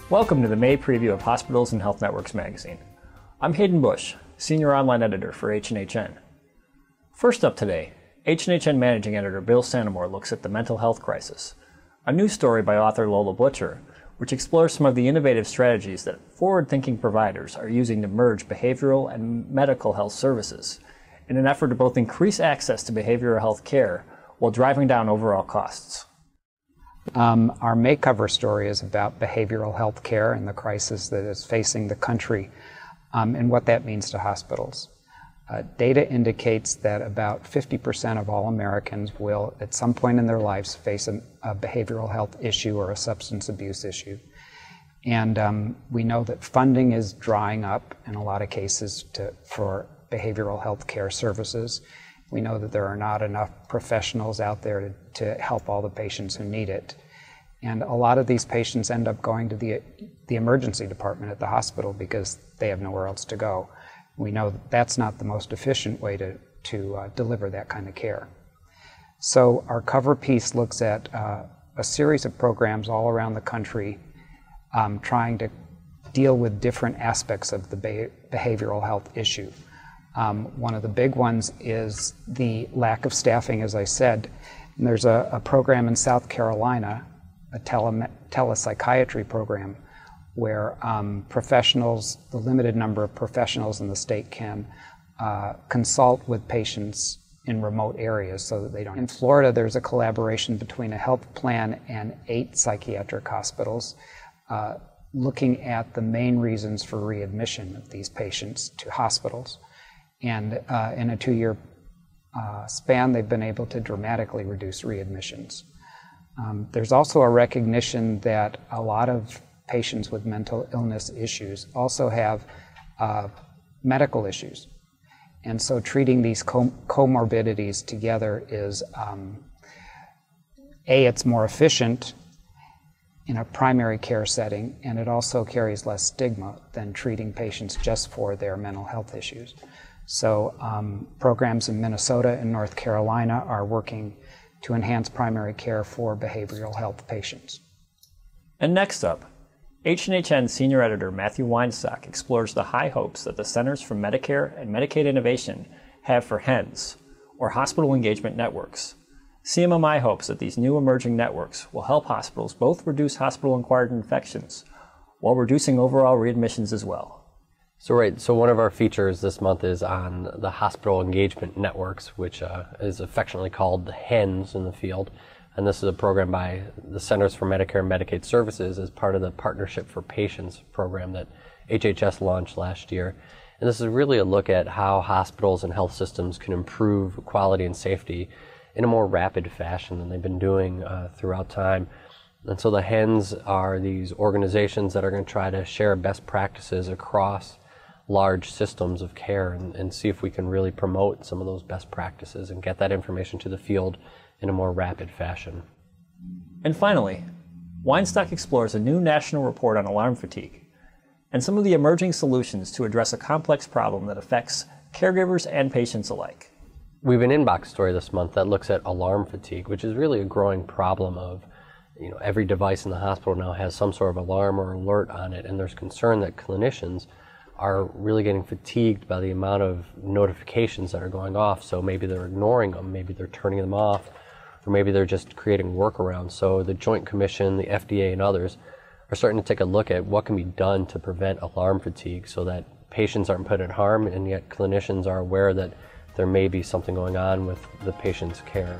Welcome to the May preview of Hospitals and Health Networks magazine. I'm Hayden Bush, Senior Online Editor for H&HN. First up today, H&HN Managing Editor Bill Santamore looks at the mental health crisis, a new story by author Lola Butcher, which explores some of the innovative strategies that forward-thinking providers are using to merge behavioral and medical health services in an effort to both increase access to behavioral health care while driving down overall costs. Our May cover story is about behavioral health care and the crisis that is facing the country and what that means to hospitals. Data indicates that about 50% of all Americans will, at some point in their lives, face a behavioral health issue or a substance abuse issue. And we know that funding is drying up in a lot of cases for behavioral health care services. We know that there are not enough professionals out there to help all the patients who need it. And a lot of these patients end up going to the emergency department at the hospital because they have nowhere else to go. We know that that's not the most efficient way to deliver that kind of care. So our cover piece looks at a series of programs all around the country trying to deal with different aspects of the behavioral health issue. One of the big ones is the lack of staffing, as I said. And there's a program in South Carolina, a telepsychiatry program, where professionals, the limited number of professionals in the state can consult with patients in remote areas so that they don't. In Florida, there's a collaboration between a health plan and 8 psychiatric hospitals looking at the main reasons for readmission of these patients to hospitals. And in a 2-year span, they've been able to dramatically reduce readmissions. There's also a recognition that a lot of patients with mental illness issues also have medical issues. And so treating these comorbidities together is, it's more efficient in a primary care setting, and it also carries less stigma than treating patients just for their mental health issues. So programs in Minnesota and North Carolina are working to enhance primary care for behavioral health patients. And next up, H&HN Senior Editor Matthew Weinstock explores the high hopes that the Centers for Medicare and Medicaid Innovation have for HENs, or Hospital Engagement Networks. CMMI hopes that these new emerging networks will help hospitals both reduce hospital-acquired infections while reducing overall readmissions as well. So one of our features this month is on the Hospital Engagement Networks, which is affectionately called the HENs in the field. And this is a program by the Centers for Medicare and Medicaid Services as part of the Partnership for Patients program that HHS launched last year. And this is really a look at how hospitals and health systems can improve quality and safety in a more rapid fashion than they've been doing throughout time. And so the HENs are these organizations that are going to try to share best practices across large systems of care and see if we can really promote some of those best practices and get that information to the field in a more rapid fashion. And finally, Weinstock explores a new national report on alarm fatigue and some of the emerging solutions to address a complex problem that affects caregivers and patients alike. We have an inbox story this month that looks at alarm fatigue, which is really a growing problem of every device in the hospital now has some sort of alarm or alert on it, and there's concern that clinicians are really getting fatigued by the amount of notifications that are going off. So maybe they're ignoring them, maybe they're turning them off, or maybe they're just creating workarounds. So the Joint Commission, the FDA, and others are starting to take a look at what can be done to prevent alarm fatigue so that patients aren't put at harm, and yet clinicians are aware that there may be something going on with the patient's care.